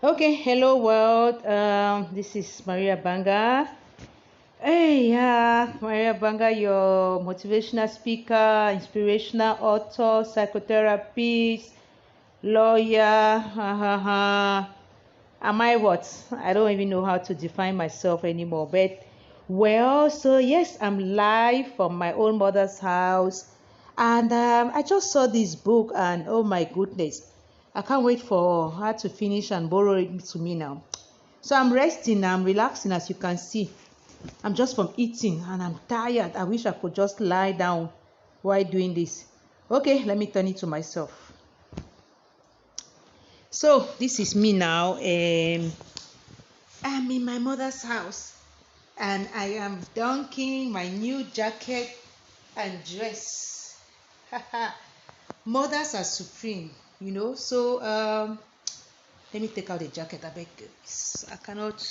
Okay, hello world. This is Maria Banga. Hey, yeah, Maria Banga, your motivational speaker, inspirational author, psychotherapist, lawyer. Am I what? I don't even know how to define myself anymore. But well, so yes, I'm live from my own mother's house, and I just saw this book, and oh my goodness, I can't wait for her to finish and borrow it to me now. So I'm resting, I'm relaxing, as you can see. I'm just from eating and I'm tired. I wish I could just lie down while doing this. Okay, let me turn it to myself. So this is me now. I'm in my mother's house and I am donking my new jacket and dress. Mothers are supreme, you know. So let me take out the jacket. I beg. I cannot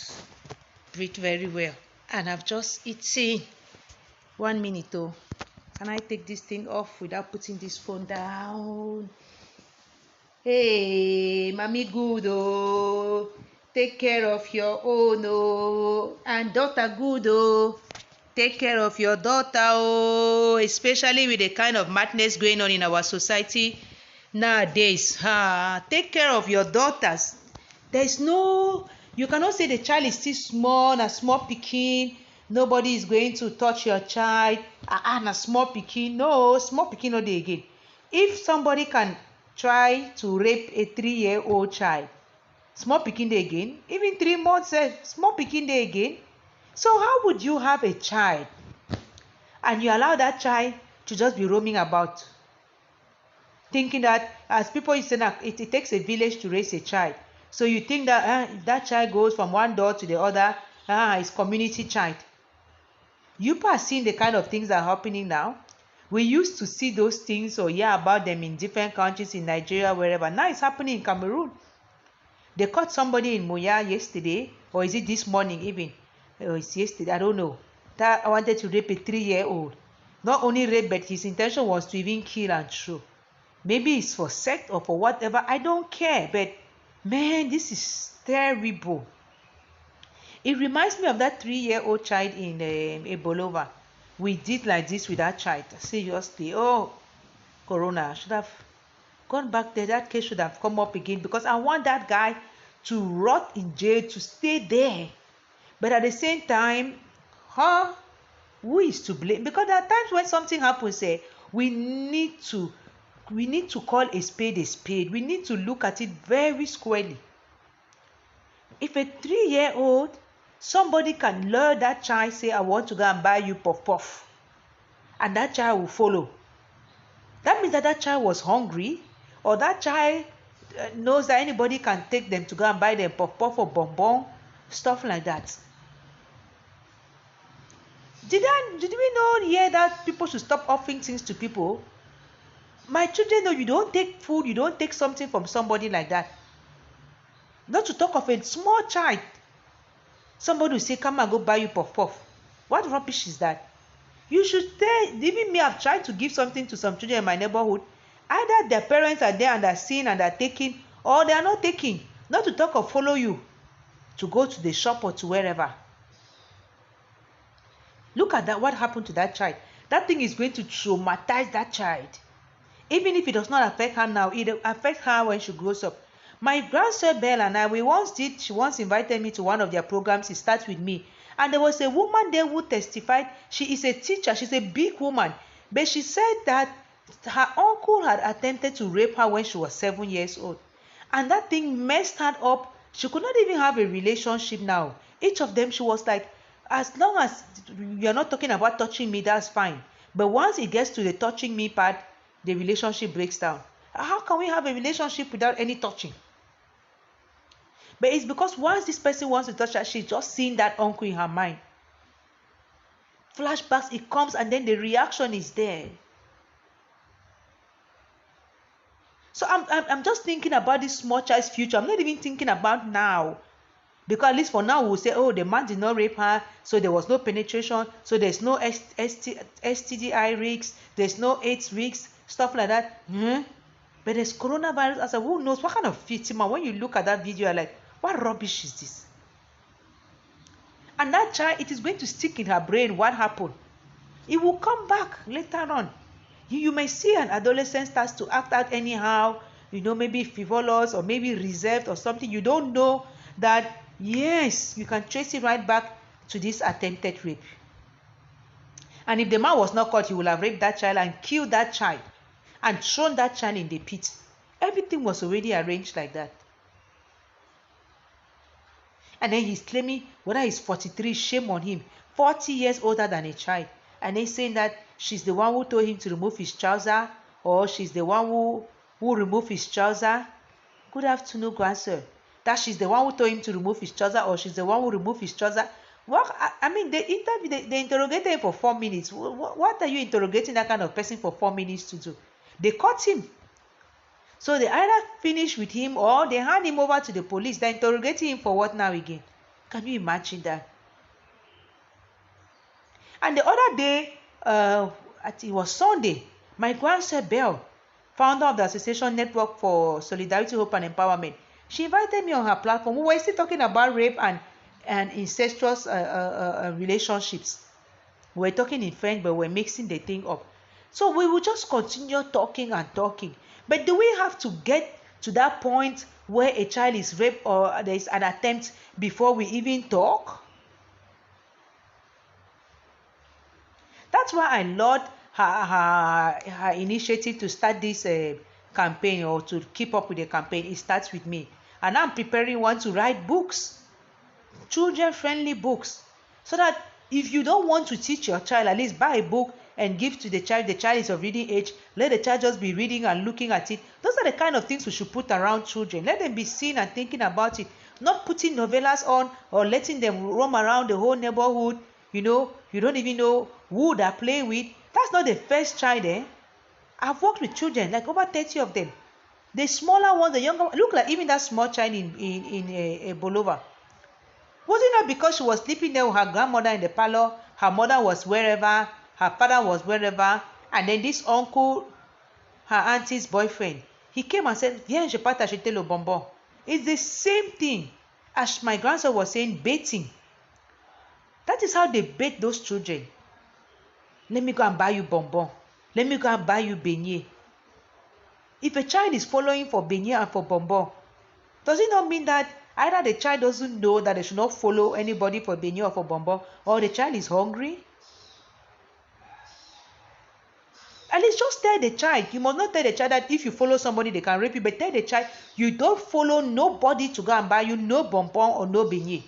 breathe very well, and I've just eaten. 1 minute though. Can I take this thing off without putting this phone down? Hey, mommy good oh. Take care of your own oh. And daughter good oh. Take care of your daughter oh. Especially with the kind of madness going on in our society nowadays. Take care of your daughters. There's no, you cannot say the child is still small, a small pikin. Nobody is going to touch your child. A small pikin. No, small pikin no dey again. If somebody can try to rape a 3-year-old child, small pikin dey again. Even 3 months, small pikin dey again. So how would you have a child and you allow that child to just be roaming about, thinking that, as people say now, it takes a village to raise a child. So you think that if that child goes from one door to the other, it's community child. You are seeing the kind of things that are happening now. We used to see those things or hear about them in different countries, in Nigeria, wherever. Now it's happening in Cameroon. They caught somebody in MUEA yesterday, or is it this morning even? Or it's yesterday, I don't know. That wanted to rape a 3-year-old. Not only rape, but his intention was to even kill and throw. Maybe it's for sex or for whatever, I don't care. But man, this is terrible. It reminds me of that 3-year-old child in Ebola. We did like this with that child. Seriously. Oh, Corona. I should have gone back there. That case should have come up again, because I want that guy to rot in jail, to stay there. But at the same time, who is to blame? Because there are times when something happens, we need to call a spade a spade. We need to look at it very squarely. If a 3-year-old, somebody can lure that child, say, I want to go and buy you puff puff, and that child will follow. That means that child was hungry, or that child knows that anybody can take them to go and buy them puff puff or bonbon, stuff like that. Did we not hear that people should stop offering things to people? My children know you don't take food, you don't take something from somebody like that. Not to talk of a small child. Somebody will say, come and go buy you puff puff. What rubbish is that? You should stay. Even me, I've tried to give something to some children in my neighborhood. Either their parents are there and are seeing and are taking, or they are not taking. Not to talk of follow you to go to the shop or to wherever. Look at that, what happened to that child. That thing is going to traumatize that child. Even if it does not affect her now, it will affect her when she grows up. My grandson Belle and I, she once invited me to one of their programs. It starts with me. And there was a woman there who testified. She is a teacher. She's a big woman. But she said that her uncle had attempted to rape her when she was 7 years old. And that thing messed her up. She could not even have a relationship now. Each of them, she was like, as long as you're not talking about touching me, that's fine. But once it gets to the touching me part, the relationship breaks down. How can we have a relationship without any touching? But it's because once this person wants to touch her, she's just seeing that uncle in her mind. Flashbacks, it comes, and then the reaction is there. So I'm just thinking about this small child's future. I'm not even thinking about now. Because at least for now, we'll say, oh, the man did not rape her, so there was no penetration, so there's no STDI risks, there's no AIDS risks, stuff like that. But there's coronavirus. I said, who knows what kind of victim? When you look at that video, you're like, What rubbish is this? And that child, it is going to stick in her brain what happened. It will come back later on. You may see an adolescent starts to act out anyhow, maybe frivolous or maybe reserved or something. You don't know that, yes, you can trace it right back to this attempted rape. And if the man was not caught, he would have raped that child and killed that child and thrown that child in the pit. Everything was already arranged like that. And then he's claiming whether he's 43, shame on him, 40 years older than a child. And then saying that she's the one who told him to remove his trouser, or she's the one who removed his trouser. Good afternoon, grandson. That she's the one who told him to remove his trouser, or she's the one who removed his trouser. Well, I mean, they interrogated him for 4 minutes. What are you interrogating that kind of person for 4 minutes to do? They caught him. So they either finish with him or they hand him over to the police. They're interrogating him for what now again? Can you imagine that? And the other day, it was Sunday, my grandson Belle, founder of the Association Network for Solidarity, Hope and Empowerment, she invited me on her platform. We were still talking about rape and incestuous relationships. We were talking in French, but we were mixing the thing up. So we will just continue talking and talking. But do we have to get to that point where a child is raped or there is an attempt before we even talk? That's why I laud her initiative to start this campaign, or to keep up with the campaign. It starts with me. And I'm preparing one to write books, children-friendly books, so that if you don't want to teach your child, at least buy a book and give to the child. The child is of reading age. Let the child just be reading and looking at it. Those are the kind of things we should put around children. Let them be seeing and thinking about it. Not putting novellas on or letting them roam around the whole neighborhood. You don't even know who they're playing with. That's not the first child, eh? I've worked with children, like over 30 of them. The smaller ones, the younger ones. Look, like even that small child in Bolova. Was it not because she was sleeping there with her grandmother in the parlor? Her mother was wherever, her father was wherever, and then this uncle, her auntie's boyfriend, he came and said, "Viens, je peux t'acheter le bonbon." It's the same thing as my grandson was saying, baiting. That is how they bait those children. Let me go and buy you bonbon. Let me go and buy you beignet. If a child is following for beignet and for bonbon, does it not mean that either the child doesn't know that they should not follow anybody for beignet or for bonbon, or the child is hungry? At least just tell the child. You must not tell the child that if you follow somebody, they can rape you. But tell the child, you don't follow nobody to go and buy you no bonbon or no beignet.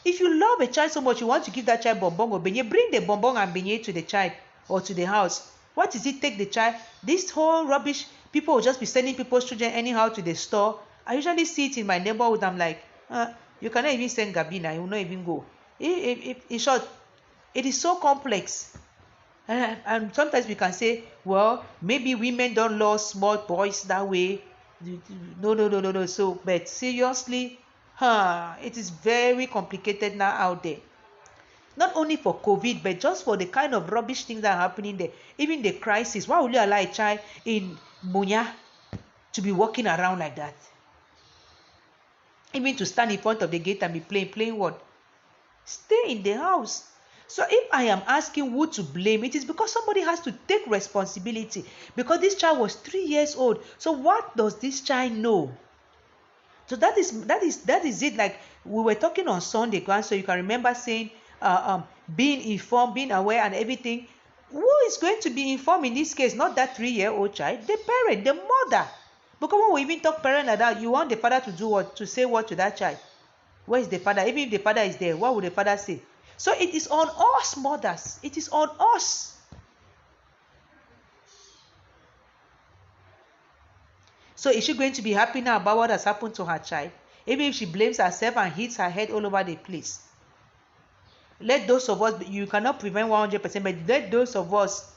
If you love a child so much, you want to give that child bonbon or beignet, bring the bonbon and beignet to the child or to the house. What is it take the child? This whole rubbish, people will just be sending people's children anyhow to the store. I usually see it in my neighborhood. I'm like, you cannot even send Gabina. You will not even go. In short, it is so complex. And sometimes we can say, well, maybe women don't love small boys that way. No. So, but seriously, it is very complicated now out there. Not only for COVID, but just for the kind of rubbish things that are happening there. Even the crisis. Why would you allow a child in Munya to be walking around like that? Even to stand in front of the gate and be playing what? Stay in the house. So if I am asking who to blame, it is because somebody has to take responsibility. Because this child was 3 years old. So what does this child know? So that is it. Like we were talking on Sunday, so you can remember saying, being informed, being aware, and everything. Who is going to be informed in this case? Not that 3-year-old child, the parent, the mother. Because when we even talk parent like that, you want the father to do what? To say what to that child? Where is the father? Even if the father is there, what would the father say? So it is on us mothers. It is on us. So is she going to be happy now about what has happened to her child? Even if she blames herself and hits her head all over the place. Let those of us, you cannot prevent 100%, but let those of us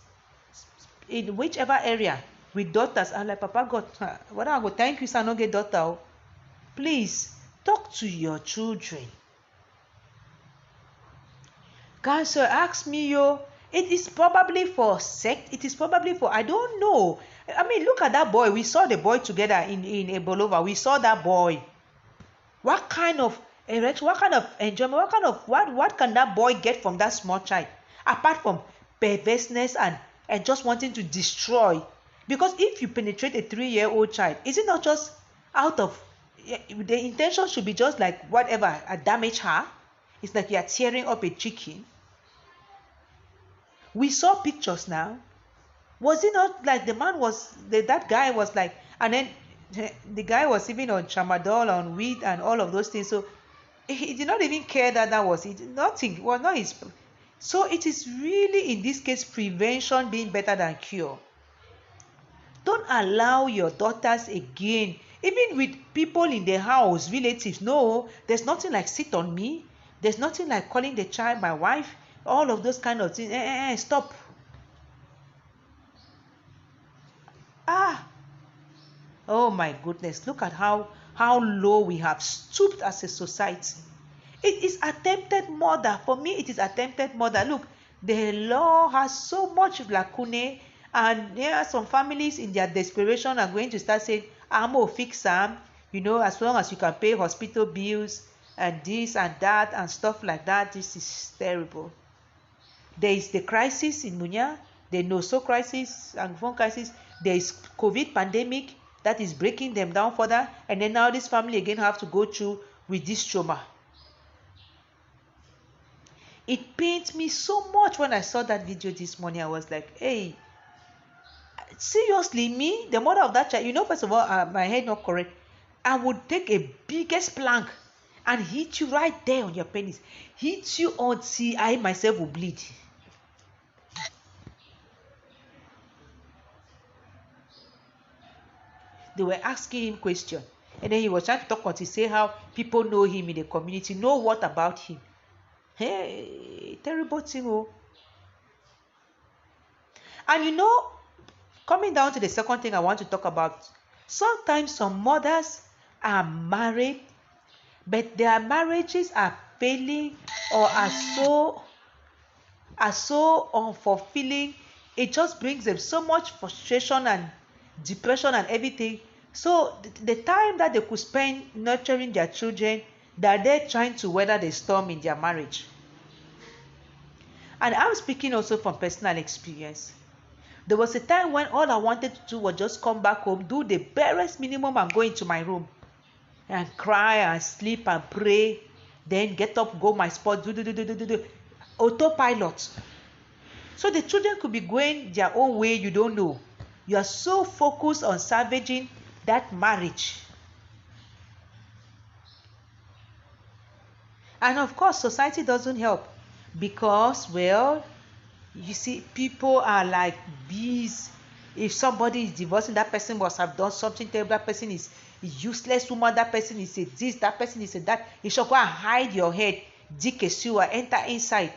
in whichever area with daughters, I'm like, Papa God, what I go, thank you, sir, no get daughter. Please talk to your children. Cancer ask me, it is probably for sect. It is probably for, I don't know. I mean, look at that boy. We saw the boy together in Bolova. We saw that boy. What kind of erection, what kind of enjoyment, what can that boy get from that small child? Apart from perverseness and just wanting to destroy. Because if you penetrate a 3-year-old child, is it not just out of the intention should be just like whatever, damage her? It's like you are tearing up a chicken. We saw pictures now. Was it not like the man was, that guy was like, and then the guy was even on tramadol, on weed, and all of those things. So he did not even care that was it. Nothing. Well, not his. So it is really, in this case, prevention being better than cure. Don't allow your daughters again, even with people in the house, relatives. No, there's nothing like sit on me. There's nothing like calling the child my wife. All of those kind of things. Stop. Oh my goodness, look at how low we have stooped as a society. It is attempted murder. For me, it is attempted murder. Look, the law has so much lacune, and there are some families in their desperation are going to start saying, I'm going to fix them, as long as you can pay hospital bills and this and that and stuff like that. This is terrible. There is the crisis in MUEA, the no-so crisis and phone crisis. There is COVID pandemic that is breaking them down further, and then now this family again have to go through with this trauma. It pains me so much when I saw that video this morning. I was like, hey, seriously, me, the mother of that child, first of all, my head not correct. I would take a biggest plank and hit you right there on your penis. Hit you until I myself will bleed. They were asking him questions, and then he was trying to talk until say how people know him in the community, know what about him. Hey, terrible thing. Oh. And coming down to the second thing I want to talk about, sometimes some mothers are married, but their marriages are failing or are so unfulfilling. It just brings them so much frustration and depression and everything. So the time that they could spend nurturing their children, that they're trying to weather the storm in their marriage. And I'm speaking also from personal experience. There was a time when all I wanted to do was just come back home, do the barest minimum, and go into my room and cry and sleep and pray, then get up, go my spot, do autopilot. So the children could be going their own way. You don't know. You are so focused on salvaging that marriage. And of course, society doesn't help, because, well, you see, people are like bees. If somebody is divorcing, that person must have done something terrible. That person is a useless woman. That person is a this. That person is a that. You should go and hide your head, dig a sewer, enter inside.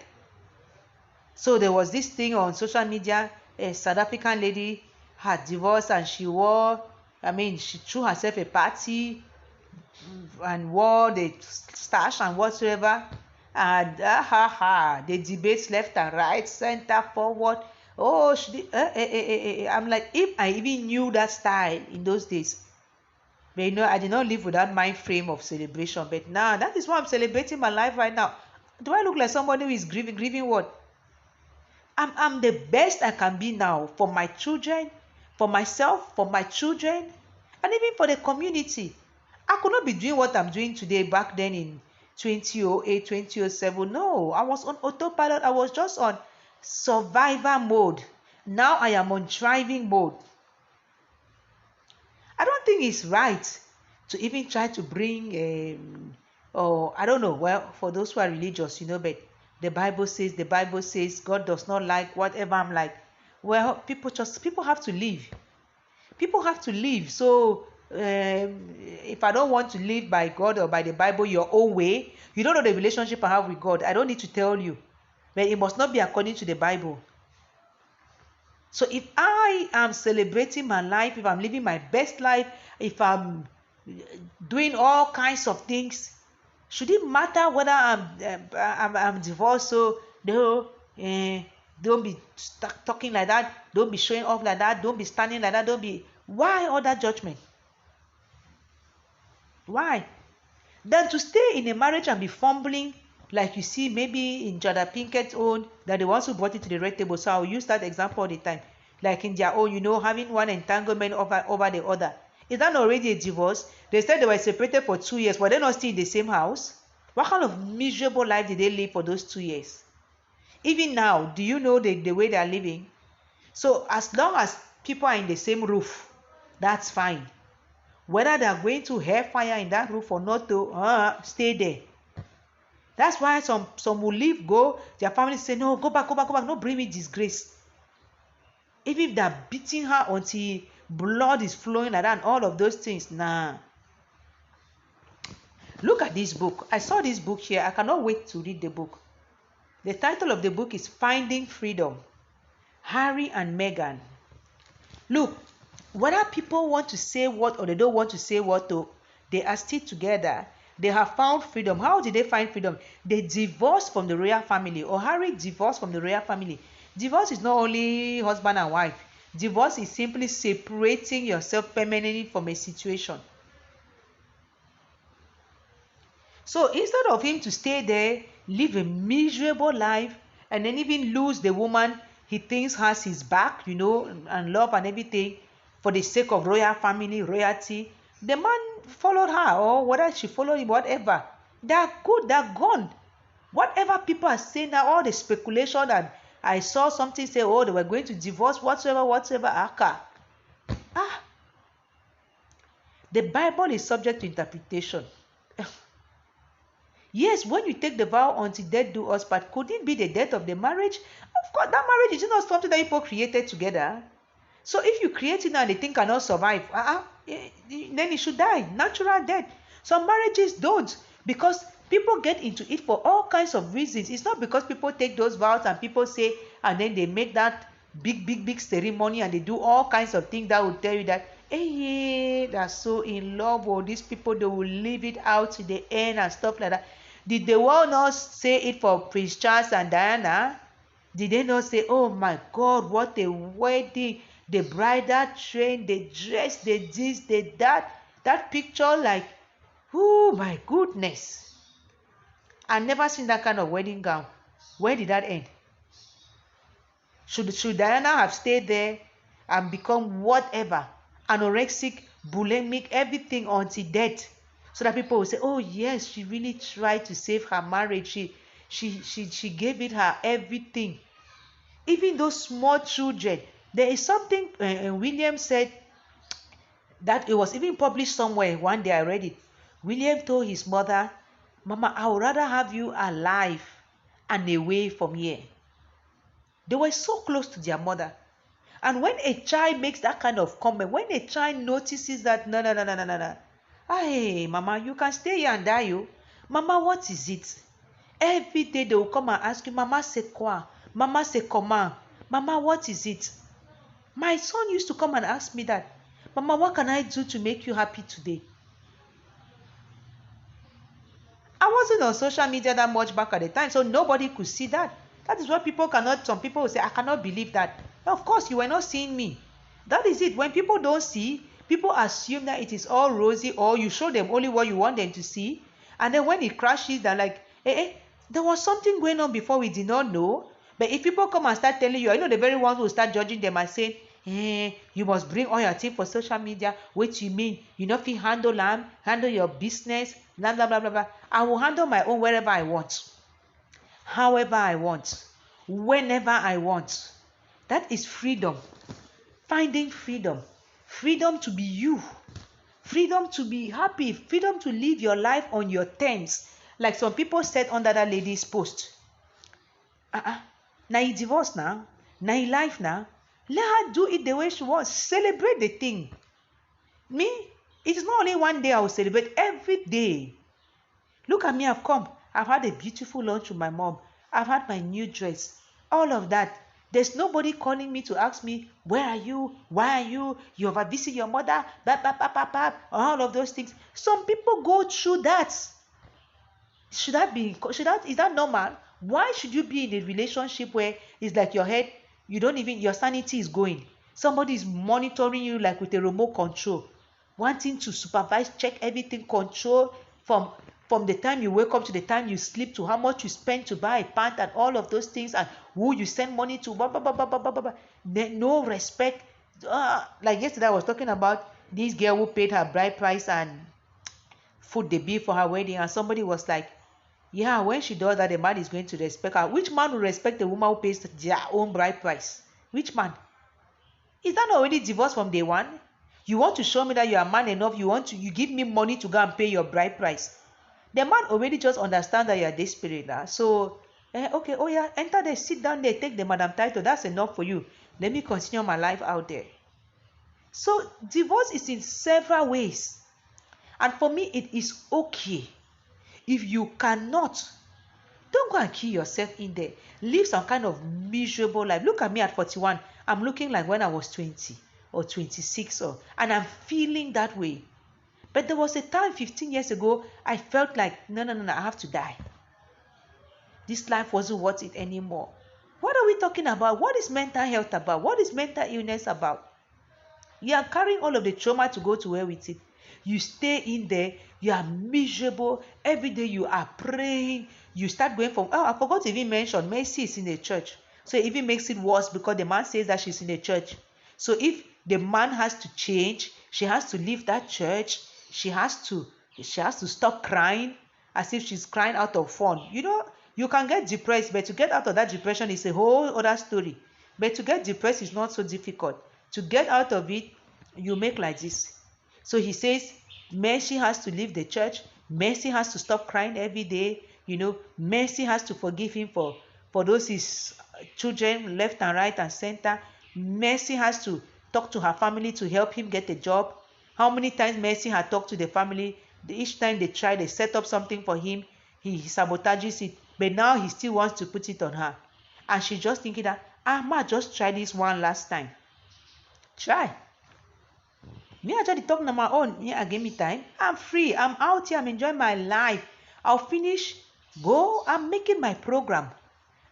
So there was this thing on social media. A South African lady had divorced, and she threw herself a party and wore the stash and whatsoever. And the debates left and right, center, forward. Oh, I'm like, if I even knew that style in those days. But I did not live with that mind frame of celebration. But now, that is why I'm celebrating my life right now. Do I look like somebody who is grieving? Grieving what? I'm the best I can be now for my children, for myself, for my children, and even for the community. I could not be doing what I'm doing today back then in 2008, 2007. No, I was on autopilot. I was just on survivor mode. Now I am on driving mode. I don't think it's right to even try to bring, I don't know, well, for those who are religious, but the Bible says God does not like whatever I'm like. Well, people have to live. People have to live. So if I don't want to live by God or by the Bible your own way, you don't know the relationship I have with God. I don't need to tell you. But it must not be according to the Bible. So if I am celebrating my life, if I'm living my best life, if I'm doing all kinds of things, should it matter whether I'm divorced? So no, don't be talking like that. Don't be showing off like that. Don't be standing like that. Why all that judgment? Why? than to stay in a marriage and be fumbling, like you see maybe in Jada Pinkett's own, that the ones who brought it to the red table. So I'll use that example all the time. Like in their own, having one entanglement over the other. Is that already a divorce? They said they were separated for 2 years. Were they not still in the same house? What kind of miserable life did they live for those 2 years? Even now, do you know the way they are living? So as long as people are in the same roof, that's fine. Whether they are going to have fire in that roof or not, to stay there. That's why some will leave, go. Their family say, no, go back. No, bring me disgrace. Even if they're beating her until blood is flowing like that and all of those things, nah. Look at this book. I saw this book here. I cannot wait to read the book. The title of the book is Finding Freedom. Harry and Meghan. Look, whether people want to say what or they don't want to say what, they are still together. They have found freedom. How did they find freedom? They divorced from the royal family, or Harry divorced from the royal family. Divorce is not only husband and wife. Divorce is simply separating yourself permanently from a situation. So instead of him to stay there, live a miserable life, and then even lose the woman he thinks has his back, and love and everything, for the sake of royal family, royalty, the man followed her, or whether she followed him, whatever. They're good, they're gone. Whatever people are saying now, all the speculation, and I saw something say, they were going to divorce, whatsoever. The Bible is subject to interpretation. Yes, when you take the vow until death do us part, could it be the death of the marriage? Of course, that marriage is not something that people created together. So if you create it now and the thing cannot survive, then it should die, natural death. Some marriages don't, because people get into it for all kinds of reasons. It's not because people take those vows and people say, and then they make that big ceremony and they do all kinds of things that will tell you that, hey, they're so in love, or these people, they will leave it out to the end and stuff like that. Did the world not say it for Prince Charles and Diana? Did they not say, oh my God, what a wedding, the bridal train, the dress, the this, the that picture, like, oh my goodness. I've never seen that kind of wedding gown. Where did that end? Should Diana have stayed there and become whatever, anorexic, bulimic, everything until death, so that people will say, oh yes, she really tried to save her marriage. She gave it her everything. Even those small children, there is something William said that it was even published somewhere. One day I read it. William told his mother, Mama, I would rather have you alive and away from here. They were so close to their mother. And when a child makes that kind of comment, when a child notices that, no. Hey, Mama, you can stay here and die, you. Mama, what is it? Every day they will come and ask you, Mama, c'est quoi? Mama, c'est comment? Mama, what is it? My son used to come and ask me that. Mama, what can I do to make you happy today? I wasn't on social media that much back at the time, so nobody could see that. That is what some people will say, I cannot believe that. Of course, you were not seeing me. That is it. When people don't see, people assume that it is all rosy, or you show them only what you want them to see. And then when it crashes, they're like, there was something going on before we did not know. But if people come and start telling you, I know the very ones who will start judging them and saying, you must bring all your team for social media. What you mean? You know, if you handle your business, blah, blah, blah, blah, blah. I will handle my own wherever I want, however I want, whenever I want. That is freedom. Finding freedom. Freedom to be you. Freedom to be happy. Freedom to live your life on your terms. Like some people said under that lady's post. Now you divorced now. Now you life now. Let her do it the way she wants. Celebrate the thing. Me, it is not only one day I will celebrate. Every day. Look at me, I've come. I've had a beautiful lunch with my mom. I've had my new dress. All of that. There's nobody calling me to ask me, where are you? Why are you? You have visited your mother? All of those things. Some people go through that. Is that normal? Why should you be in a relationship where it's like your head, your sanity is going? Somebody is monitoring you like with a remote control, wanting to supervise, check everything, control from From the time you wake up to the time you sleep, to how much you spend to buy a pant and all of those things, and who you send money to, blah, blah, blah, blah, blah, blah, blah. No respect. Like yesterday I was talking about this girl who paid her bride price and food the bill for her wedding, and somebody was like, yeah, when she does that, the man is going to respect her. Which man will respect a woman who pays their own bride price? Which man? Is that not already divorced from day one? You want to show me that you are man enough, you give me money to go and pay your bride price. The man already just understands that you are desperate now. So, okay, oh yeah, enter there, sit down there, take the madam title. That's enough for you. Let me continue my life out there. So, divorce is in several ways. And for me, it is okay. If you cannot, don't go and kill yourself in there. Live some kind of miserable life. Look at me at 41. I'm looking like when I was 20 or 26, and I'm feeling that way. But there was a time 15 years ago, I felt like, no, I have to die. This life wasn't worth it anymore. What are we talking about? What is mental health about? What is mental illness about? You are carrying all of the trauma to go to where with it. You stay in there, you are miserable. Every day you are praying. You start going from, I forgot to even mention, Mercy is in the church. So it even makes it worse because the man says that she's in the church. So if the man has to change, she has to leave that church. She has to stop crying as if she's crying out of fun. You can get depressed, but to get out of that depression is a whole other story. But to get depressed is not so difficult. To get out of it, you make like this. So he says, Mercy has to leave the church. Mercy has to stop crying every day. Mercy has to forgive him for those his children left and right and center. Mercy has to talk to her family to help him get a job. How many times Mercy had talked to the family? Each time they try, they set up something for him, he sabotages it. But now he still wants to put it on her. And she's just thinking that, might just try this one last time. Try. Me, I just talking on my own. Yeah, give me time. I'm free. I'm out here. I'm enjoying my life. I'll finish. Go. I'm making my program.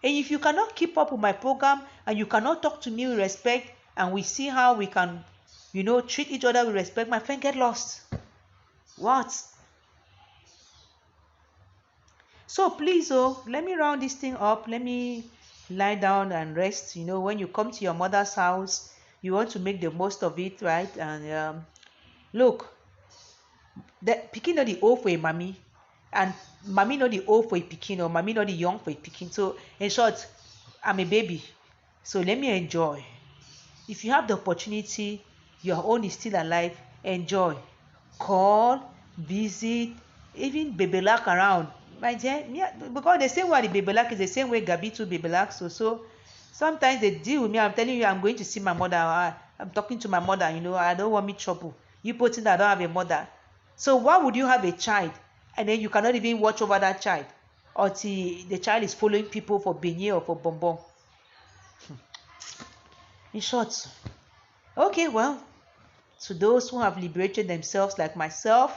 And if you cannot keep up with my program and you cannot talk to me with respect, and we see how we can, treat each other with respect, my friend, get lost. What? So please, let me round this thing up. Let me lie down and rest. When you come to your mother's house, you want to make the most of it, right? And look, the pikin not the old for a mommy, and mommy not the old for a pikin, or mommy not the young for a pikin. So in short, I'm a baby. So let me enjoy. If you have the opportunity, your own is still alive, enjoy. Call, visit, even Babylock around. My dear, because the same way the Babylock is the same way Gabi too Babylock. So sometimes they deal with me. I'm telling you, I'm going to see my mother. I'm talking to my mother. I don't want me trouble. You put in that I don't have a mother. So why would you have a child and then you cannot even watch over that child until the child is following people for beignet or for bonbon? In short, okay, well, to those who have liberated themselves like myself,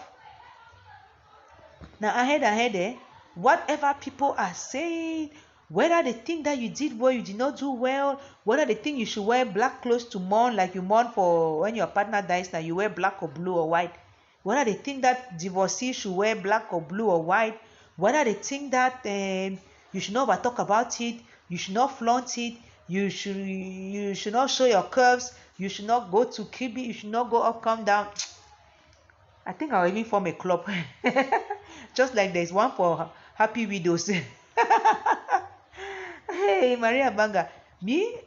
now ahead, whatever people are saying, whether they think that you did well, you did not do well, whether they think you should wear black clothes to mourn, like you mourn for when your partner dies, now you wear black or blue or white, whether they think that divorcees should wear black or blue or white, whether they think that you should not talk about it, you should not flaunt it, you should not show your curves, you should not go to Kibi, you should not go up, come down. I think I'll even form a club. Just like there's one for happy widows. Hey, Maria Banga. Me?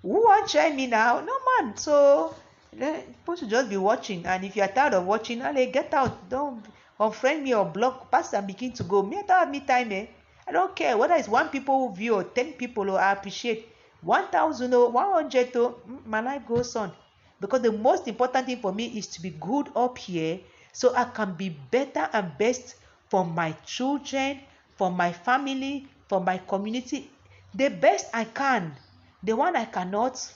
Who won't try me now? No, man. So, you're supposed to just be watching. And if you're tired of watching, get out. Don't unfriend me or block. Pass and begin to go. Me, I don't have me time, I don't care whether it's 1 people who view or 10 people. I appreciate 1,000 or 100. My life goes on. Because the most important thing for me is to be good up here, so I can be better and best for my children, for my family, for my community. The best I can. The one I cannot.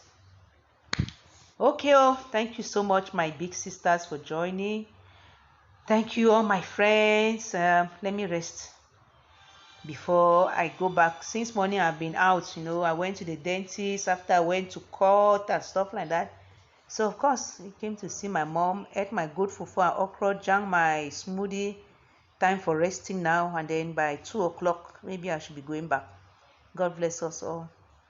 Okay, thank you so much, my big sisters, for joining. Thank you, all my friends. Let me rest before I go back. Since morning I've been out. I went to the dentist, after I went to court and stuff like that. So of course, I came to see my mom, ate my good fufu and okra, drank my smoothie, time for resting now, and then by 2 o'clock maybe I should be going back. God bless us all.